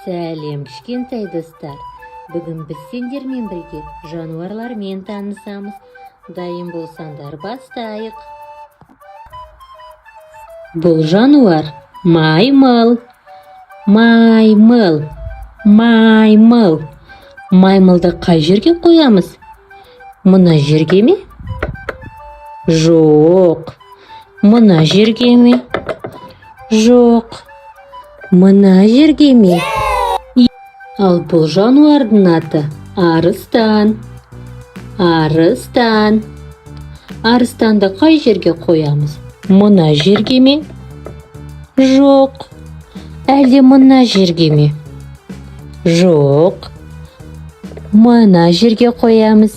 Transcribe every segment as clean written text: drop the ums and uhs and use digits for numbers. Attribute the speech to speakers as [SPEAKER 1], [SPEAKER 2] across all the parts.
[SPEAKER 1] Сәлем кішкентай достар. Бүгін біз сендермен бірге жануарлармен танысамыз. Дайын болсаңдар бастайық. Бұл жануар маймыл. Маймыл. Маймыл. Маймылды қай жерге қоямыз? Мына жерге ме? Жоқ. Мына жерге ме? Жоқ. Мына жерге ме? Ал бұл жануардың аты арыстан. Арыстан. Арыстанды қай жерге қоямыз? Мына жерге ме? Жоқ. Әлде мына жерге ме? Жоқ. Мына жерге қоямыз.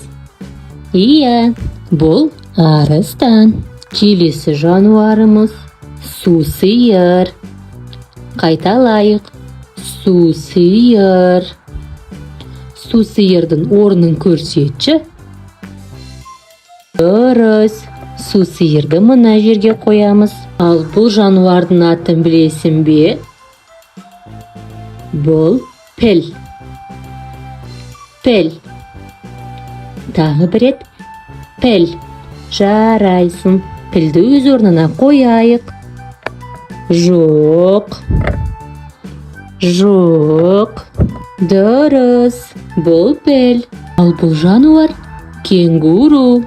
[SPEAKER 1] Иә, бұл арыстан. Келесі жануарымыз сусыйыр. Қайталайық. Сусыйыр. Сусыйырдың орнын көрсетші. Дұрыс. Сусыйырды мына жерге қоямыз. Ал бұл жануардың атын білесің бе? Бұл піл. Піл. Тағы бір рет. Піл. Жарайсың. Пілді өз орнына қояйық. Жоқ. Жоқ. Дұрыс. Бұл піл. Ал бұл жануар кенгуру.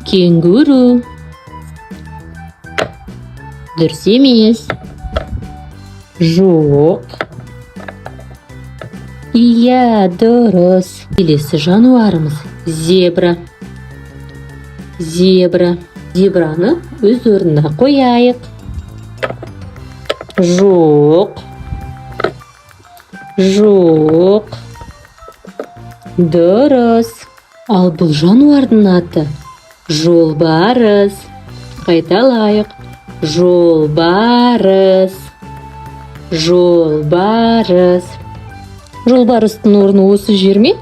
[SPEAKER 1] Кенгуру. Дұрыс емес. Жоқ. Иә, дұрыс. Келесі жануарымыз зебра. Зебра. Зебраны өз орнына қояйық. Жоқ. Жоқ. Дұрыс. Ал бұл жануардың аты жолбарыс. Қайталайық. Жолбарыс. Жолбарыс. Жолбарыстың орны осы жер ме?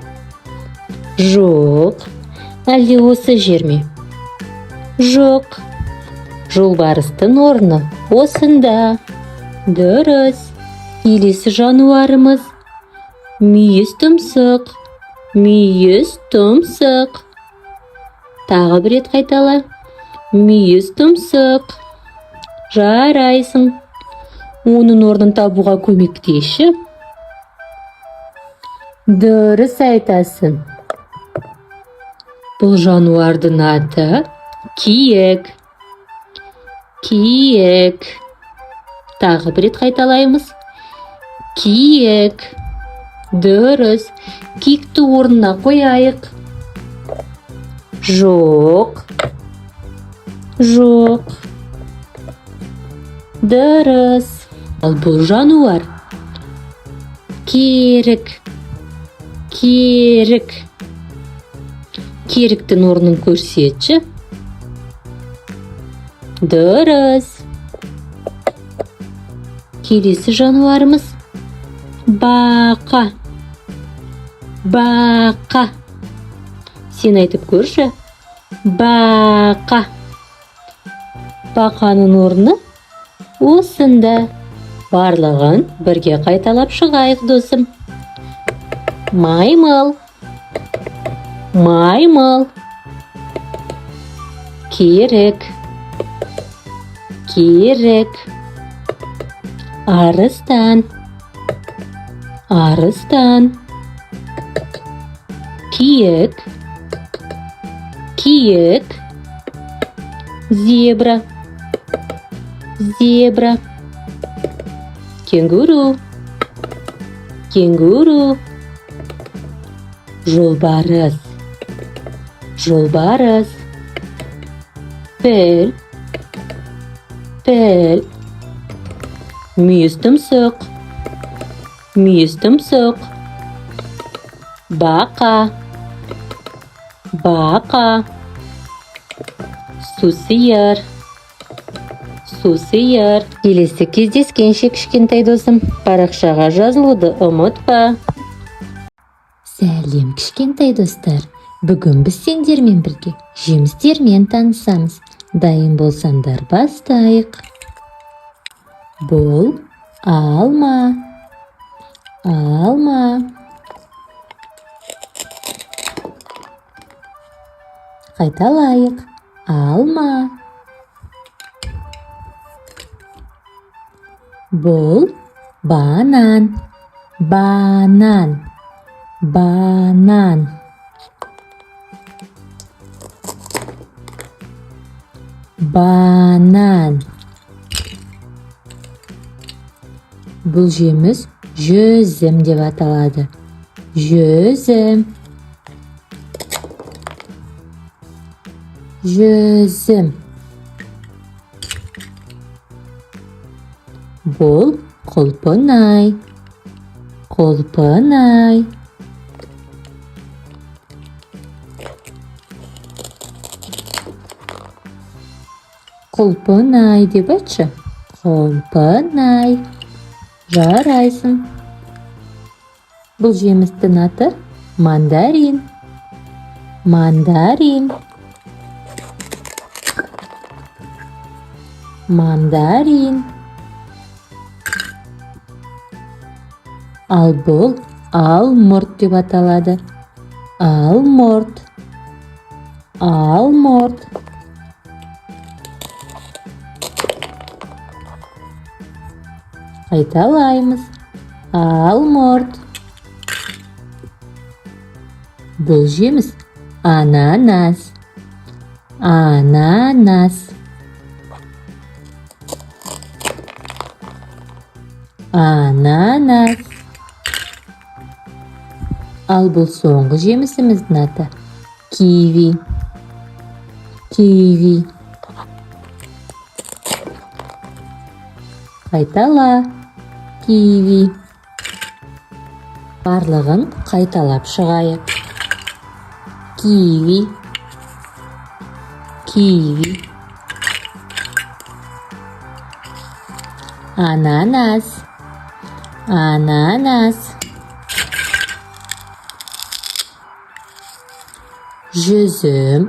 [SPEAKER 1] Жоқ. Әлде осы жер ме? Жоқ. Жолбарыстың орны осында. Дұрыс. Келесі жануарымыз мүйіз тұмсық. Мүйіз тұмсық. Тағы бір рет қайтала. Мүйіз тұмсық. Жарайсың. Оның орнын табуға көмектесші. Дұрыс айтасың. Бұл жануардың аты киік. Киік. Тағы бір рет қайталаймыз. Киік. Дұрыс. Киікті орнына қояйық. Жоқ. Жоқ. Дұрыс. Ал бұл жануар керік. Керік. Керіктің орнын көрсетші. Дұрыс. Келесі жануарымыз бақа. Бақа. Сен айтып көрші. Бақа. Бақаның орны осында. Барлығын бірге қайталап шығайық, досым. Маймыл. Маймыл. Керік. Керік. Арыстан. Арыстан. Киік. Киік. Зебра. Зебра. Кенгуру. Кенгуру. Жолбарыс. Жолбарыс. Піл. Піл. Мүйіз тұмсық. Мүйіз тұмсық. Бақа. Бақа. Сусыйыр. Сусыйыр. Келесі кездескенше кішкентай досым, парақшаға жазылуды ұмытпа. Сәлем кішкентай достар. Бүгін біз сендермен бірге жемістермен танысамыз. Дайын болсаңдар бастайық. Бұл алма. Қайталайық. Алма. Бұл банан. Банан. Банан. Банан. Бұл жеміс жүзім деп аталады. Жүзім. Жүзім. Бұл құлпынай. Құлпынай. Құлпынай деп айтшы. Құлпынай. Жарайсың. Бұл жемістің аты мандарин. Мандарин. Мандарин. Ал бұл алмұрт деп аталады. Алмұрт. Алмұрт. Қайталаймыз. Алмұрт. Бұл жеміс ананас. Ананас. Ананас. Ал бұл соңғы жемісіміздің аты киви. Киви. Қайтала. Киви. Барлығын қайталап шығайық. Киви. Киви. Ананас. Ананас. Жүзім.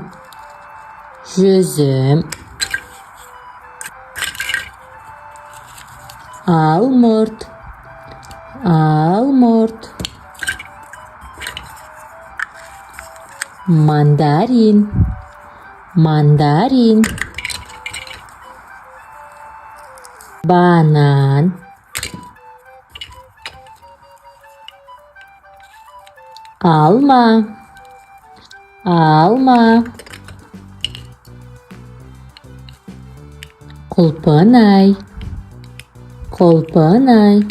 [SPEAKER 1] Жүзім. Алмұрт. Алмұрт. Мандарин. Мандарин. Банан. Алма. Алма. Құлпынай. Құлпынай.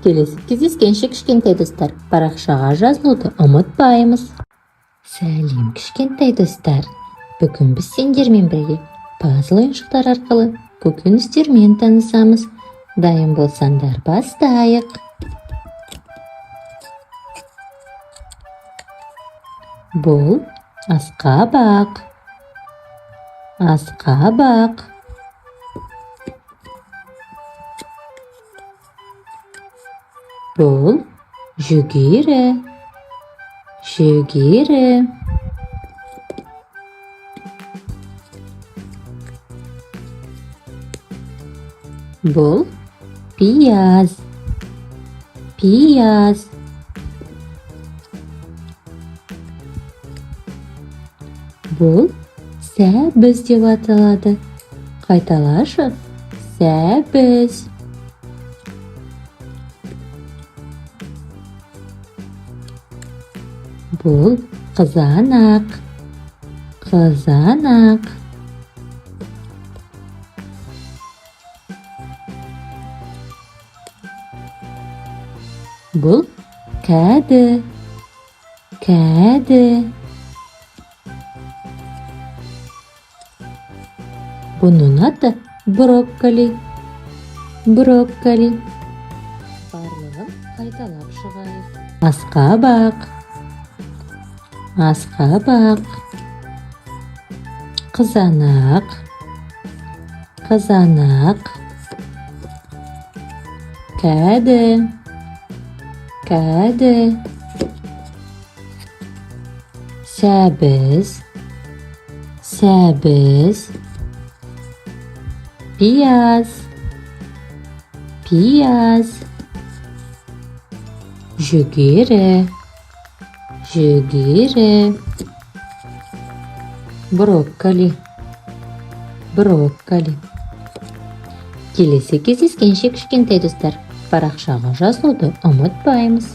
[SPEAKER 1] Келесі кездескенше кішкентай достар, парақшаға жазылуды ұмытпаймыз. Сәлем кішкентай достар. Бүгін біз сендермен бірге пазл ойыншықтар арқылы көкөністермен танысамыз. Дайын болсаңдар бастайық. Бұл асқабақ. Асқабақ. Бұл жүгері. Жүгері. Бұл пияз. Пияз. Бұл сәбіз деп аталады. Қайталашы. Сәбіз. Бұл қызанақ. Қызанақ. Бұл кәді. Кәді. Бұның аты брокколи. Брокколи. Барлығын қайталап шығайық. Асқабақ. Асқабақ. Қызанақ. Қызанақ. Кәді. Кәді. Сәбіз. Сәбіз. Пияз. Пияз. Жүгері. Жүгері. брокколи, брокколи. Келесі кездескенше кішкентай достар, парақшаға жазылуды ұмытпаймыз.